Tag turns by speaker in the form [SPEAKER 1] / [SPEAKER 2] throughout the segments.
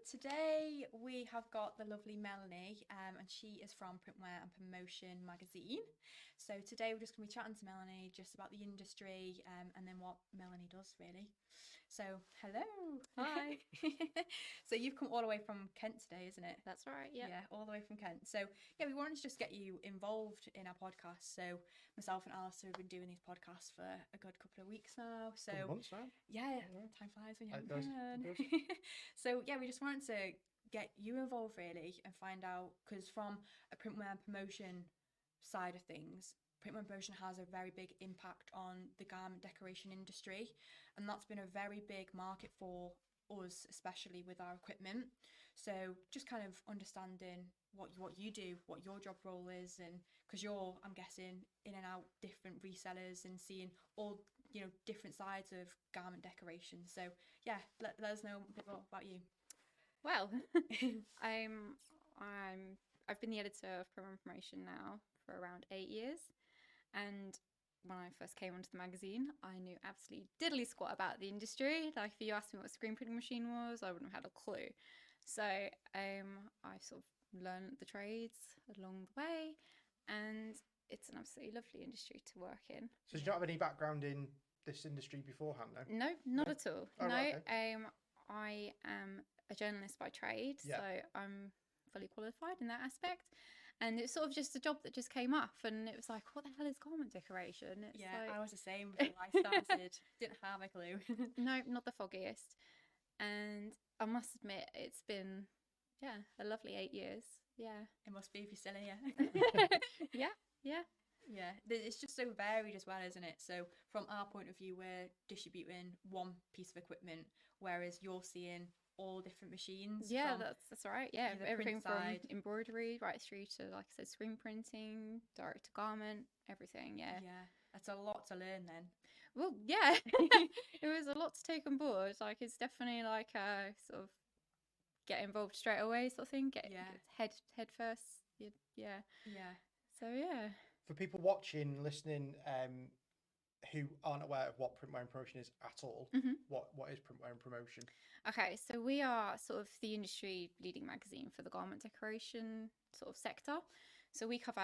[SPEAKER 1] today we have got the lovely Melanie, and she is from Printwear and Promotion magazine. So today we're just going to be chatting to Melanie just about the industry, and then what Melanie does really. So hello.
[SPEAKER 2] Hi.
[SPEAKER 1] So you've come all the way from Kent today, isn't it?
[SPEAKER 2] That's right, yeah.
[SPEAKER 1] Yeah, all the way from Kent. So yeah, we wanted to just get you involved in our podcast. So myself and Alistair have been doing these podcasts for a good couple of weeks now. So
[SPEAKER 3] months now.
[SPEAKER 1] yeah, time flies when you're
[SPEAKER 3] It
[SPEAKER 1] having
[SPEAKER 3] does,
[SPEAKER 1] fun.
[SPEAKER 3] it does.
[SPEAKER 1] So yeah, we just wanted to get you involved really and find out, because from a printwear and promotion side of things, printwear and promotion has a very big impact on the garment decoration industry, and that's been a very big market for us, especially with our equipment. So just kind of understanding what you do, what your job role is, and because you're, I'm guessing, in and out different resellers and seeing all, you know, different sides of garment decoration. So yeah, let us know a bit more about you.
[SPEAKER 2] Well, I've been the editor of Printwear and Promotion now for around 8 years, and when I first came onto the magazine, I knew absolutely diddly squat about the industry. Like, if you asked me what a screen printing machine was, I wouldn't have had a clue. So I sort of learned the trades along the way, and it's an absolutely lovely industry to work in.
[SPEAKER 3] So did you not have any background in this industry beforehand then?
[SPEAKER 2] No, not at all.
[SPEAKER 3] Oh,
[SPEAKER 2] no,
[SPEAKER 3] right, okay.
[SPEAKER 2] I am a journalist by trade,
[SPEAKER 3] Yeah.
[SPEAKER 2] so I'm fully qualified in that aspect. And it's sort of just a job that just came up, and it was like, what the hell is garment decoration? It's
[SPEAKER 1] Yeah,
[SPEAKER 2] like,
[SPEAKER 1] I was the same before I started. Didn't have a clue.
[SPEAKER 2] no, not the foggiest. And I must admit, it's been, yeah, a lovely 8 years. Yeah.
[SPEAKER 1] It must be if you're still here.
[SPEAKER 2] Yeah, yeah.
[SPEAKER 1] Yeah, it's just so varied as well, isn't it? So from our point of view, we're distributing one piece of equipment, whereas you're seeing all different machines.
[SPEAKER 2] Yeah,
[SPEAKER 1] from
[SPEAKER 2] that's right. Yeah,
[SPEAKER 1] the
[SPEAKER 2] everything
[SPEAKER 1] print
[SPEAKER 2] from
[SPEAKER 1] side.
[SPEAKER 2] embroidery right through to, like I said, screen printing, direct to garment, everything. Yeah.
[SPEAKER 1] Yeah, that's a lot to learn then.
[SPEAKER 2] Well, yeah, it was a lot to take on board. Like, it's definitely like a sort of get involved straight away sort of thing. Get head first. Yeah.
[SPEAKER 1] Yeah.
[SPEAKER 2] So yeah.
[SPEAKER 3] For people watching, listening, who aren't aware of what printwear and promotion is at all, what is printwear and promotion?
[SPEAKER 2] Okay, so we are sort of the industry leading magazine for the garment decoration sort of sector. So we cover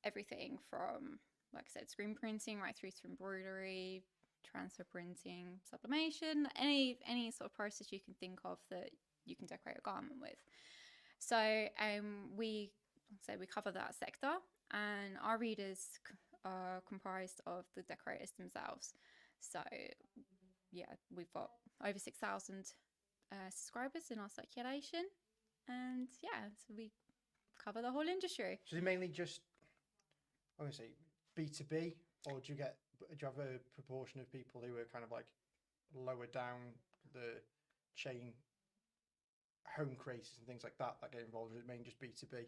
[SPEAKER 2] everything from, like I said, screen printing right through to embroidery, transfer printing, sublimation, any sort of process you can think of that you can decorate a garment with. So we cover that sector, and our readers are comprised of the decorators themselves. So yeah, we've got over 6,000 subscribers in our circulation, and yeah, so we cover the whole industry.
[SPEAKER 3] So is it mainly just, I'm going to say, B2B, or do you have a proportion of people who are kind of like lower down the chain, home creators and things like that get involved? Or is it mainly just B2B?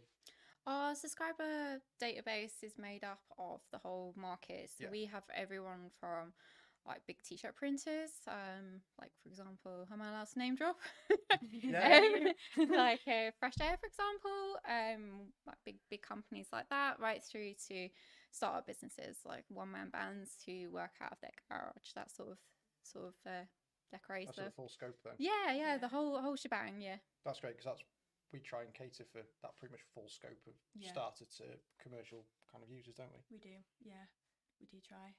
[SPEAKER 2] Our subscriber database is made up of the whole market. So we have everyone from like big t-shirt printers, like for example, how am I allowed to name drop? Like Fresh Air, for example, like big companies like that, right through to startup businesses like one-man bands who work out of their garage. That sort of decorates.
[SPEAKER 3] That's the full scope then.
[SPEAKER 2] Yeah, the whole shebang. Yeah.
[SPEAKER 3] That's great, because we try and cater for that pretty much full scope of starter to commercial kind of users, don't we?
[SPEAKER 1] We do, yeah, we do try.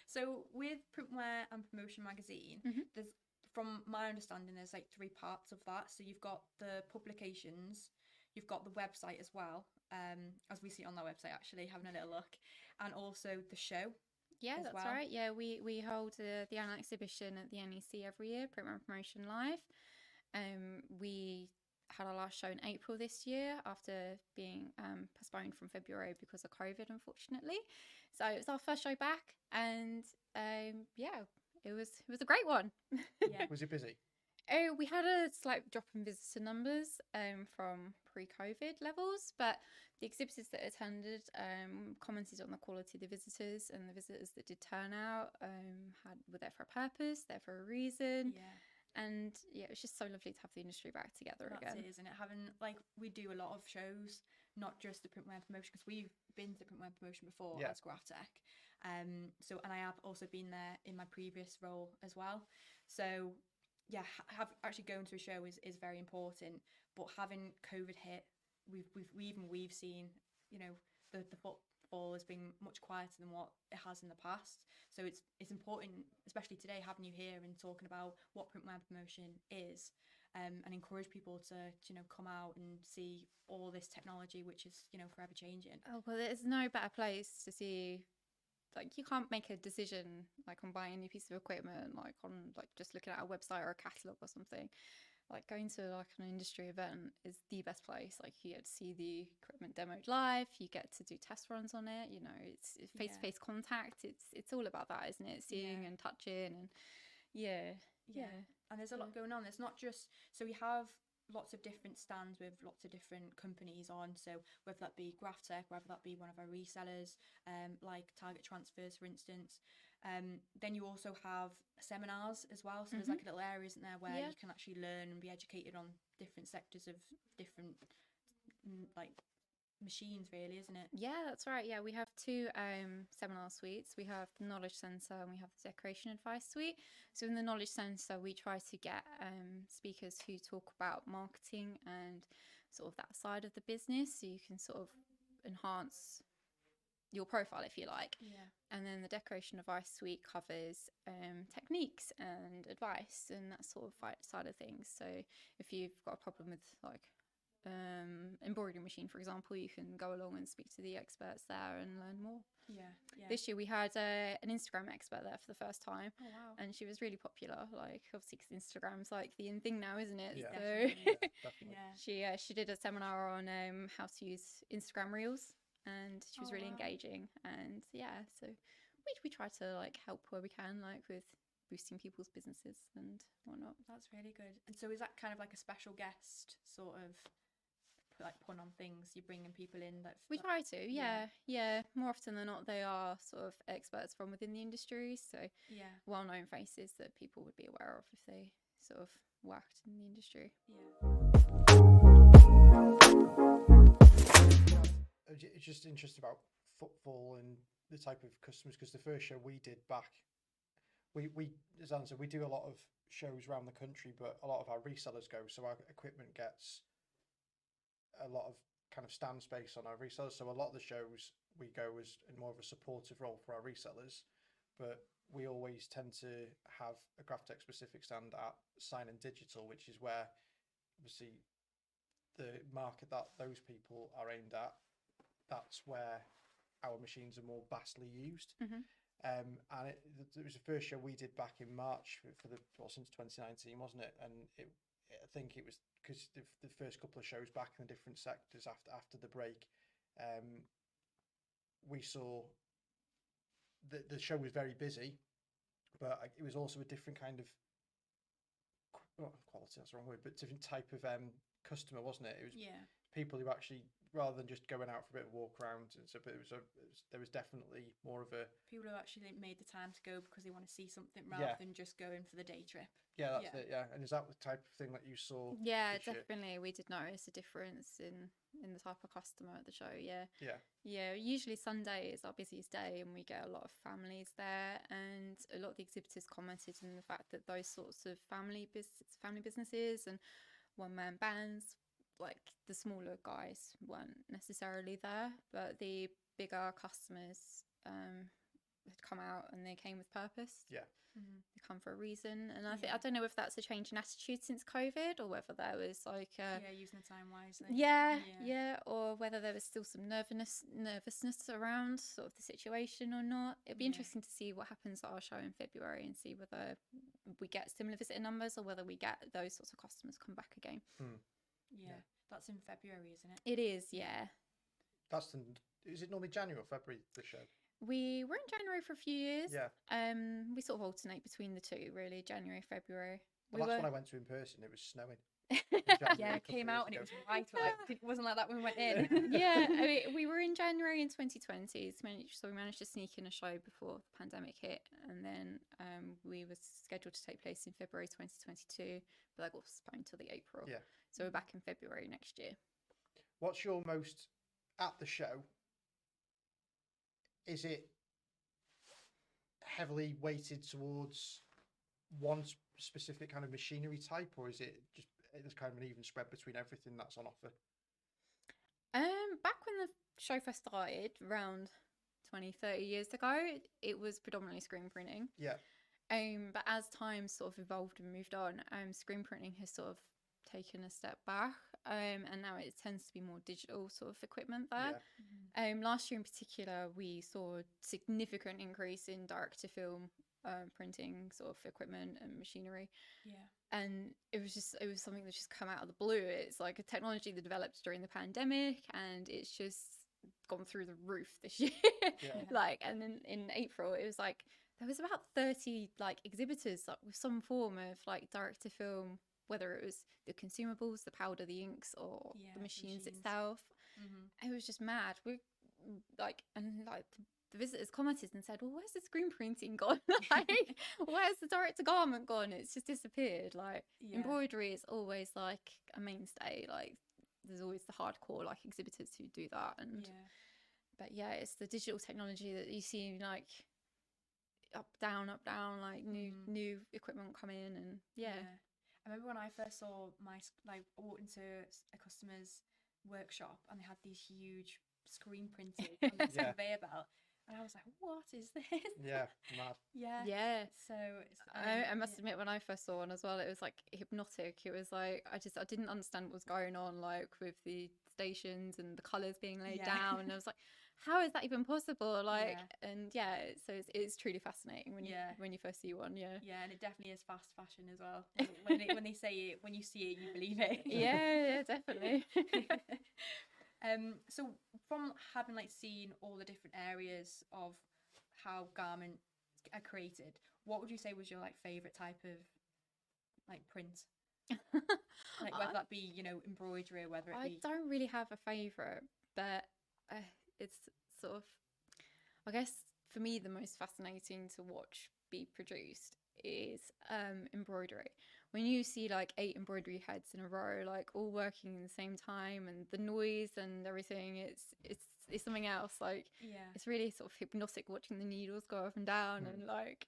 [SPEAKER 1] So with Printwear and Promotion magazine, there's, from my understanding, there's like 3 parts of that. So you've got the publications, you've got the website as well, as we see on our website actually, having a little look, and also the show.
[SPEAKER 2] Yeah, that's right. Yeah, we hold the annual exhibition at the NEC every year, Printwear and Promotion Live. We had our last show in April this year after being postponed from February because of COVID, unfortunately. So it was our first show back, and yeah, it was a great one.
[SPEAKER 1] Yeah.
[SPEAKER 3] Was it busy?
[SPEAKER 2] Oh, we had a slight drop in visitor numbers from pre-COVID levels, but the exhibitors that attended commented on the quality of the visitors, and the visitors that did turn out were there for a purpose, there for a reason.
[SPEAKER 1] Yeah.
[SPEAKER 2] And yeah, it was just so lovely to have the industry back together again.
[SPEAKER 1] That's it, isn't it? Having, like, we do a lot of shows, not just the Printwear and Promotion, because we've been to the Printwear and Promotion before as Graphtec. And I have also been there in my previous role as well. So have actually going to a show is very important. But having COVID hit, we've seen, you know, the footfall has been much quieter than what it has in the past. So it's important, especially today, having you here and talking about what printwear promotion is, and encourage people to, you know, come out and see all this technology, which is, you know, forever changing.
[SPEAKER 2] Oh, well, there's no better place to see. Like, you can't make a decision like on buying a new piece of equipment, like on like just looking at a website or a catalog or something. Like, going to like an industry event is the best place. Like, you get to see the equipment demoed live, you get to do test runs on it, you know, it's face-to-face contact. It's all about that, isn't it? Seeing and touching, and yeah.
[SPEAKER 1] And there's a lot going on. There's not just, so we have lots of different stands with lots of different companies on, so whether that be Graphtec, whether that be one of our resellers, like Target Transfers, for instance. Then you also have seminars as well, so there's like a little area, isn't there, where you can actually learn and be educated on different sectors of different like machines, really, isn't it?
[SPEAKER 2] Yeah, that's right. Yeah, we have two seminar suites. We have the Knowledge Centre and we have the Decoration Advice Suite. So in the Knowledge Centre, we try to get speakers who talk about marketing and sort of that side of the business, so you can sort of enhance your profile, if you like.
[SPEAKER 1] Yeah.
[SPEAKER 2] And then the Decoration Advice Suite covers techniques and advice and that sort of side of things. So if you've got a problem with like embroidery machine, for example, you can go along and speak to the experts there and learn more.
[SPEAKER 1] Yeah.
[SPEAKER 2] This year we had an Instagram expert there for the first time.
[SPEAKER 1] Oh, wow.
[SPEAKER 2] And she was really popular, like obviously because Instagram's like the in thing now, isn't it?
[SPEAKER 3] Yeah.
[SPEAKER 2] So
[SPEAKER 3] Definitely.
[SPEAKER 2] she did a seminar on how to use Instagram Reels, and she was really
[SPEAKER 1] wow.
[SPEAKER 2] engaging. And so we try to like help where we can, like with boosting people's businesses and whatnot.
[SPEAKER 1] That's really good. And so is that kind of like a special guest sort of like put on things? You're bringing people in that
[SPEAKER 2] we try to, yeah. More often than not, they are sort of experts from within the industry, so well-known faces that people would be aware of if they sort of worked in the industry.
[SPEAKER 3] It's just interesting about footfall and the type of customers, because the first show we did back, we as Anne said, we do a lot of shows around the country, but a lot of our resellers go, so our equipment gets a lot of kind of stand space on our resellers. So a lot of the shows we go as in more of a supportive role for our resellers, but we always tend to have a Graphtec specific stand at Sign and Digital, which is where obviously the market that those people are aimed at, that's where our machines are more vastly used. And it was the first show we did back in March for since 2019, wasn't it? And I think it was because the first couple of shows back in the different sectors after the break, we saw the show was very busy, but it was also a different kind of quality, that's the wrong word, but different type of customer, wasn't it? It was people who actually, rather than just going out for a bit of walk around, and so, but there was definitely more of a
[SPEAKER 1] people who actually made the time to go because they want to see something rather than just going for the day trip.
[SPEAKER 3] Yeah, that's it. Yeah, and is that the type of thing that you saw?
[SPEAKER 2] Yeah, definitely. We did notice a difference in the type of customer at the show. Yeah. Usually Sunday is our busiest day, and we get a lot of families there. And a lot of the exhibitors commented on the fact that those sorts of family businesses and one-man bands, like the smaller guys, weren't necessarily there, but the bigger customers had come out and they came with purpose. They come for a reason, and I don't know if that's a change in attitude since COVID, or whether there was like
[SPEAKER 1] using the time wisely.
[SPEAKER 2] Or whether there was still some nervousness around sort of the situation or not. It'd be interesting to see what happens at our show in February and see whether we get similar visitor numbers or whether we get those sorts of customers come back again.
[SPEAKER 1] That's in February, isn't it?
[SPEAKER 2] It is, yeah.
[SPEAKER 3] Is it normally January or February, the show?
[SPEAKER 2] We were in January for a few years.
[SPEAKER 3] Yeah.
[SPEAKER 2] We sort of alternate between the two, really, January, February.
[SPEAKER 3] Well, that's when I went to in person. It was snowing.
[SPEAKER 1] It came out and it was white. It wasn't like that when we went in.
[SPEAKER 2] I mean, we were in January in 2020, so we managed to sneak in a show before the pandemic hit, and then we were scheduled to take place in February 2022, but that got postponed till the April.
[SPEAKER 3] Yeah.
[SPEAKER 2] So we're back in February next year.
[SPEAKER 3] What's your most at the show? Is it heavily weighted towards one specific kind of machinery type, or is it just it's kind of an even spread between everything that's on offer?
[SPEAKER 2] Back when the show first started, around 20, 30 years ago, it was predominantly screen printing.
[SPEAKER 3] Yeah.
[SPEAKER 2] But as time sort of evolved and moved on, screen printing has sort of taken a step back. And now it tends to be more digital sort of equipment there.
[SPEAKER 3] Yeah.
[SPEAKER 2] Last year in particular, we saw a significant increase in direct to film printing sort of equipment and machinery.
[SPEAKER 1] Yeah.
[SPEAKER 2] And it was something that just come out of the blue. It's like a technology that developed during the pandemic, and it's just gone through the roof this year.
[SPEAKER 3] Yeah.
[SPEAKER 2] Like, and then in April, it was like there was about 30 like exhibitors like, with some form of like direct to film, whether it was the consumables, the powder, the inks, or the machines itself. It was just mad. We like, and like the visitors commented and said, well, where's the screen printing gone? Like, where's the direct to garment gone? It's just disappeared. Like, embroidery is always like a mainstay. Like, there's always the hardcore like exhibitors who do that. And but yeah, it's the digital technology that you see like up down, like new equipment come in. And
[SPEAKER 1] I remember when I first saw I walked into a customer's workshop and they had these huge screen printed on this conveyor belt, and I was like, what is this?
[SPEAKER 3] Yeah, mad.
[SPEAKER 2] Yeah.
[SPEAKER 1] So
[SPEAKER 2] I must admit, when I first saw one as well, it was like hypnotic. It was like I didn't understand what was going on, like with the stations and the colours being laid down, and I was like, how is that even possible? Like, and so it's truly fascinating when you first see one.
[SPEAKER 1] And it definitely is fast fashion as well. When they say it, when you see it, you believe it.
[SPEAKER 2] Yeah, definitely.
[SPEAKER 1] So from having like seen all the different areas of how garments are created, what would you say was your like favorite type of like print? Like whether that be, you know, embroidery, or whether it be...
[SPEAKER 2] I don't really have a favorite, but it's sort of, I guess for me, the most fascinating to watch be produced is embroidery. When you see like 8 embroidery heads in a row, like all working at the same time, and the noise and everything, it's something else. Like, it's really sort of hypnotic watching the needles go up and down, and like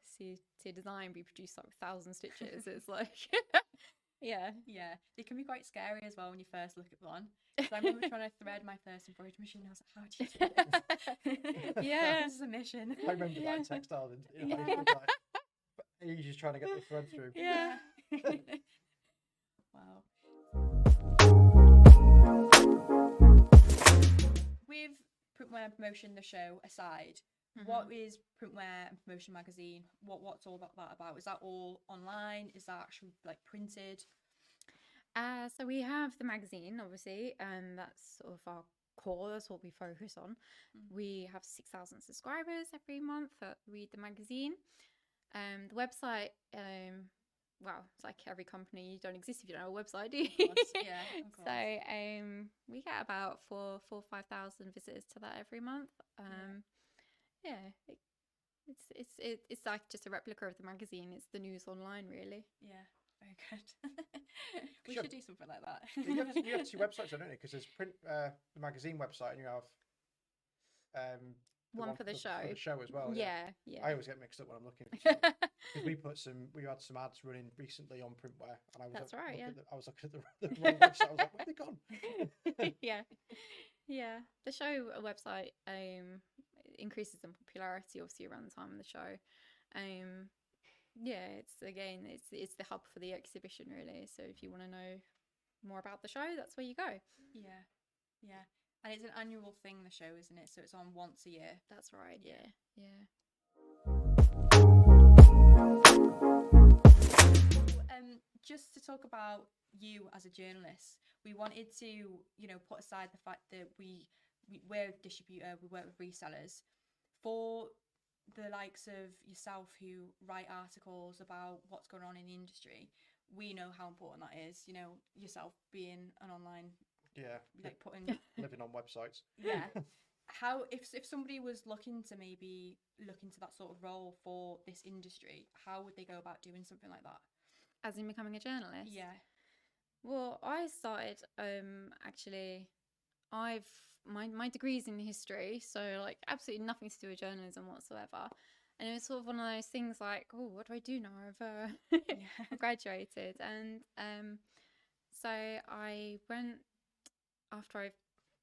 [SPEAKER 2] see a design be produced like 1,000 stitches. It's like
[SPEAKER 1] they can be quite scary as well when you first look at one. So I remember trying to thread my first embroidery machine. I was like, how do you do this? This is a mission.
[SPEAKER 3] I remember that in textiles. Like, you're just trying to get the thread through.
[SPEAKER 1] Wow. With Printwear and Promotion, the show aside, what is Printwear and Promotion magazine? What's all that about? Is that all online? Is that actually like printed?
[SPEAKER 2] So we have the magazine, obviously, and that's sort of our core. That's what we focus on. We have 6,000 subscribers every month that read the magazine. The website, well, it's like every company, you don't exist if you don't have a website, do you?
[SPEAKER 1] Of course.
[SPEAKER 2] So we get about 5,000 visitors to that every month. It's like just a replica of the magazine. It's the news online, really.
[SPEAKER 1] Yeah, very good. We should do something like that.
[SPEAKER 3] You have 2 websites, don't you? Because there's the magazine website, and you have
[SPEAKER 2] one for the show.
[SPEAKER 3] For the show as well.
[SPEAKER 2] Yeah.
[SPEAKER 3] I always get mixed up when I'm looking at the show. Because we had some ads running recently on Printwear, and I was I was looking at the wrong website. I was like, where have they gone?
[SPEAKER 2] Yeah. The show website increases in popularity obviously around the time of the show. It's the hub for the exhibition, really. So if you want to know more about the show, that's where you go.
[SPEAKER 1] Yeah. And it's an annual thing, the show, isn't it? So it's on once a year.
[SPEAKER 2] That's right. Yeah.
[SPEAKER 1] Just to talk about you as a journalist, we wanted to, you know, put aside the fact that we're a distributor, we work with resellers. For the likes of yourself who write articles about what's going on in the industry, we know how important that is. You know, yourself being an online, like
[SPEAKER 3] living on websites.
[SPEAKER 1] How if somebody was looking to maybe look into that sort of role for this industry, how would they go about doing something like that?
[SPEAKER 2] As in becoming a journalist?
[SPEAKER 1] Yeah.
[SPEAKER 2] Well, I started actually. My degree's in history, so like absolutely nothing to do with journalism whatsoever. And it was sort of one of those things like, oh, what do I do now? I've graduated. And so I went, after I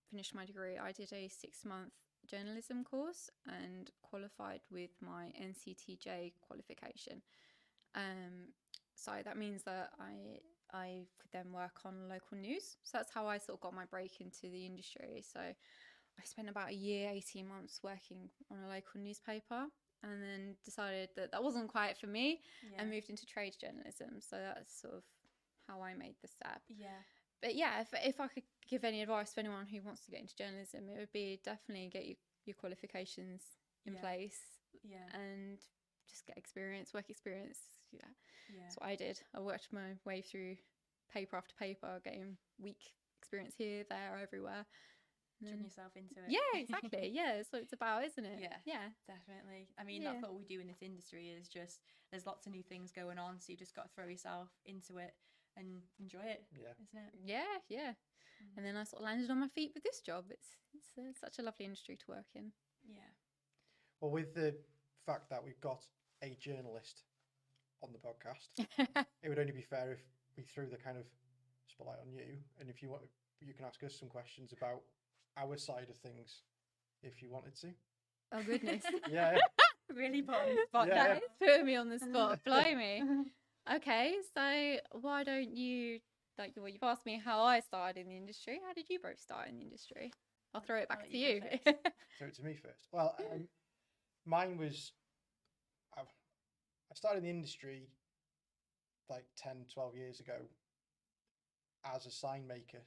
[SPEAKER 2] finished my degree, I did a 6-month journalism course and qualified with my NCTJ qualification. So that means that I could then work on local news. So that's how I sort of got my break into the industry. So I spent about a year, 18 months working on a local newspaper, and then decided that that wasn't quite for me, and moved into trade journalism. So that's sort of how I made the step.
[SPEAKER 1] Yeah.
[SPEAKER 2] But yeah, if I could give any advice to anyone who wants to get into journalism, it would be definitely get your qualifications in place, and just get experience, work experience. That's what I did. I worked my way through paper after paper, getting week experience here, there, everywhere.
[SPEAKER 1] Turn yourself into it.
[SPEAKER 2] Yeah, exactly. Yeah, that's what it's about, isn't it?
[SPEAKER 1] Yeah, definitely. I mean, that's what we do in this industry, is just there's lots of new things going on, so you just got to throw yourself into it and enjoy it, isn't it?
[SPEAKER 2] Yeah. And then I sort of landed on my feet with this job. It's such a lovely industry to work in.
[SPEAKER 1] Yeah.
[SPEAKER 3] Well, with the fact that we've got a journalist on the podcast, it would only be fair if we threw the kind of spotlight on you, and if you want, you can ask us some questions about our side of things if you wanted to.
[SPEAKER 2] Oh goodness.
[SPEAKER 3] Yeah.
[SPEAKER 1] Really put on the spot.
[SPEAKER 3] Yeah.
[SPEAKER 2] That is putting me on the spot. Blimey. Okay, so why don't you, like, well, you've asked me how I started in the industry. How did you both start in the industry? I'll throw it back to you.
[SPEAKER 3] Throw it to me first. Well, mine was, I started in the industry like 10, 12 years ago as a sign maker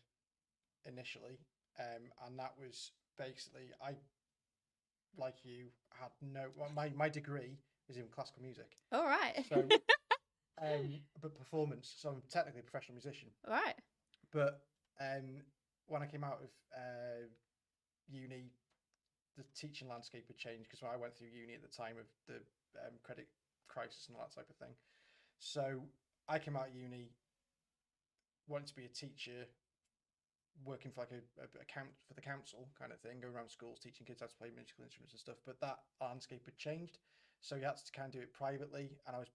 [SPEAKER 3] initially. And that was basically, I, like you, had my degree is in classical music.
[SPEAKER 2] All right.
[SPEAKER 3] So, but performance. So I'm technically a professional musician.
[SPEAKER 2] All right.
[SPEAKER 3] But when I came out of uni, the teaching landscape had changed, because I went through uni at the time of the credit crisis and all that type of thing. So I came out of uni, wanted to be a teacher, working for like for the council kind of thing, going around schools teaching kids how to play musical instruments and stuff. But that landscape had changed, so you had to kind of do it privately, and I was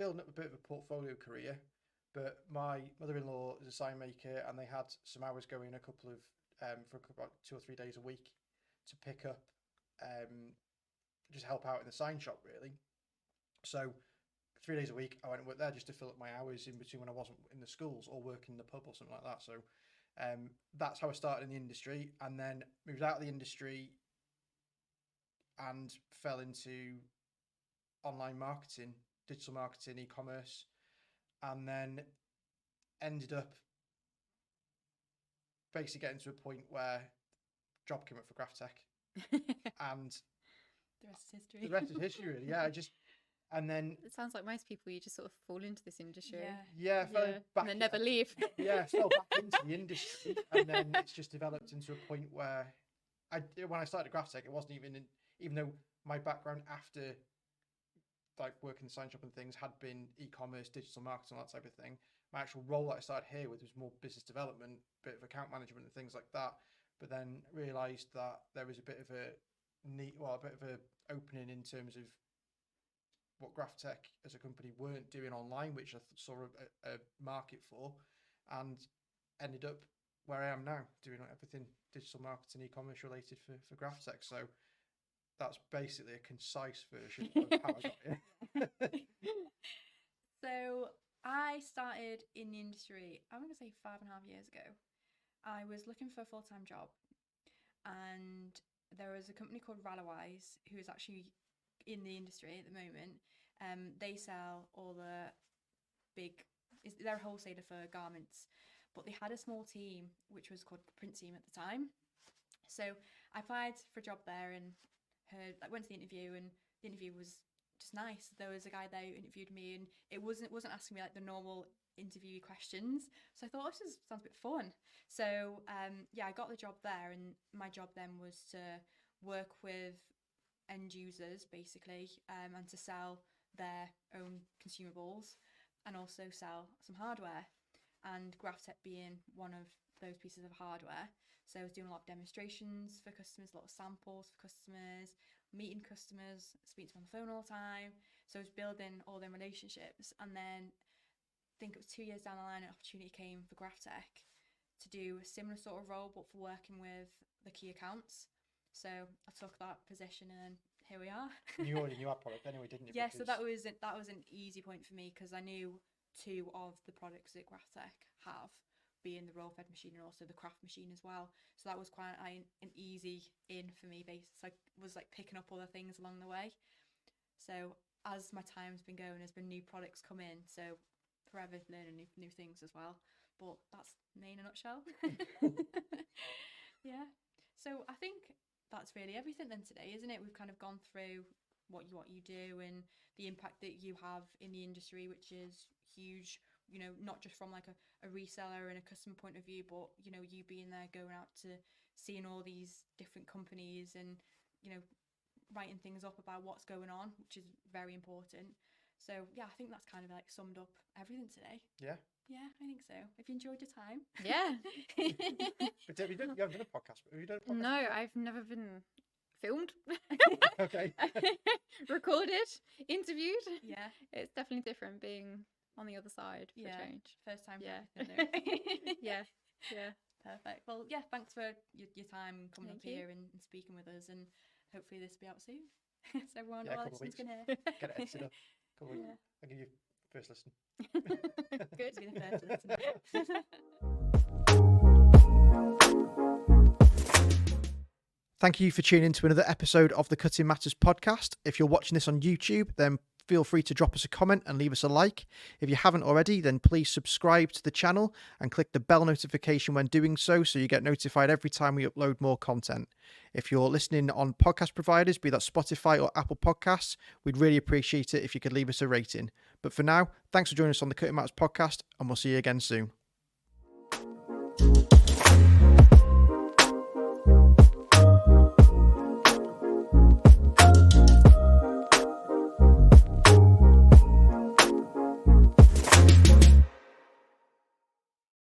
[SPEAKER 3] building up a bit of a portfolio career. But my mother-in-law is a sign maker, and they had some hours going a couple of for about 2 or 3 days a week to pick up, just help out in the sign shop really. So 3 days a week I went and worked there just to fill up my hours in between when I wasn't in the schools or working in the pub or something like that. So that's how I started in the industry, and then moved out of the industry and fell into online marketing, digital marketing, e-commerce, and then ended up basically getting to a point where job came up for Graphtec, and
[SPEAKER 1] the rest is history.
[SPEAKER 3] the rest is history really. Yeah, and then
[SPEAKER 2] It sounds like most people, you just sort of fall into this industry.
[SPEAKER 3] Fell back,
[SPEAKER 2] and then never leave.
[SPEAKER 3] fell back into the industry, and then it's just developed into a point where when I started Graphtec, it wasn't even though my background after like working in the sign shop and things had been e-commerce, digital marketing, all that type of thing. My actual role that I started here with was more business development, bit of account management and things like that. But then realised that there was a bit of a opening in terms of what Graphtec as a company weren't doing online, which I saw a market for, and ended up where I am now, doing everything digital marketing, e-commerce related for Graphtec. So that's basically a concise version of how I got here.
[SPEAKER 1] So I started in the industry, I'm going to say 5.5 years ago. I was looking for a full-time job, and there was a company called Rallowise who is actually in the industry at the moment. They sell all the they're a wholesaler for garments, but they had a small team which was called the print team at the time. So I applied for a job there and went to the interview, and the interview was just nice. There was a guy there who interviewed me, and it wasn't asking me like the normal interview questions. So I thought, oh, this sounds a bit fun. So I got the job there, and my job then was to work with end users basically, and to sell their own consumables and also sell some hardware, and Graphtec being one of those pieces of hardware. So I was doing a lot of demonstrations for customers, a lot of samples for customers, meeting customers, speaking to them on the phone all the time. So I was building all them relationships, and then I think it was 2 years down the line, an opportunity came for Graphtec to do a similar sort of role, but for working with the key accounts. So I took that position, and here we are.
[SPEAKER 3] You already knew our product anyway, didn't you?
[SPEAKER 1] Yeah, so that was an easy point for me, because I knew 2 of the products that Graphtec have, being the roll fed machine and also the craft machine as well. So that was quite an easy in for me. Basically, I was like picking up other things along the way. So as my time's been going, there's been new products come in. So forever learning new things as well. But that's me in a nutshell. Yeah. So I think that's really everything then today, isn't it? We've kind of gone through what you do and the impact that you have in the industry, which is huge, you know, not just from like a reseller and a customer point of view, but, you know, you being there, going out to seeing all these different companies and, you know, writing things up about what's going on, which is very important. So yeah, I think that's kind of like summed up everything today.
[SPEAKER 3] Yeah.
[SPEAKER 1] Yeah, I think so. If you enjoyed your time.
[SPEAKER 2] Yeah.
[SPEAKER 3] But you haven't done a podcast. Have you done a podcast?
[SPEAKER 2] No,
[SPEAKER 3] before?
[SPEAKER 2] I've never been filmed.
[SPEAKER 3] Okay.
[SPEAKER 2] Recorded, interviewed.
[SPEAKER 1] Yeah.
[SPEAKER 2] It's definitely different being on the other side for
[SPEAKER 1] Yeah.
[SPEAKER 2] change.
[SPEAKER 1] First time for
[SPEAKER 2] Yeah.
[SPEAKER 1] everything though.
[SPEAKER 2] Yeah. Yeah.
[SPEAKER 1] Perfect. Well, yeah, thanks for your time coming
[SPEAKER 2] Thank
[SPEAKER 1] up
[SPEAKER 2] you.
[SPEAKER 1] here and speaking with us, and hopefully this will be out soon. So everyone
[SPEAKER 3] Yeah, a
[SPEAKER 1] all
[SPEAKER 3] couple of
[SPEAKER 1] listeners
[SPEAKER 3] weeks.
[SPEAKER 1] can hear.
[SPEAKER 3] Get it edited up. Cool.
[SPEAKER 1] Yeah.
[SPEAKER 3] I'll give you first listen.
[SPEAKER 2] Good.
[SPEAKER 1] Be the first to listen.
[SPEAKER 3] Thank you for tuning in to another episode of the Cutting Matters podcast. If you're watching this on YouTube, then feel free to drop us a comment and leave us a like. If you haven't already, then please subscribe to the channel and click the bell notification when doing so you get notified every time we upload more content. If you're listening on podcast providers, be that Spotify or Apple Podcasts, we'd really appreciate it if you could leave us a rating. But for now, thanks for joining us on the Cutting Matters podcast, and we'll see you again soon.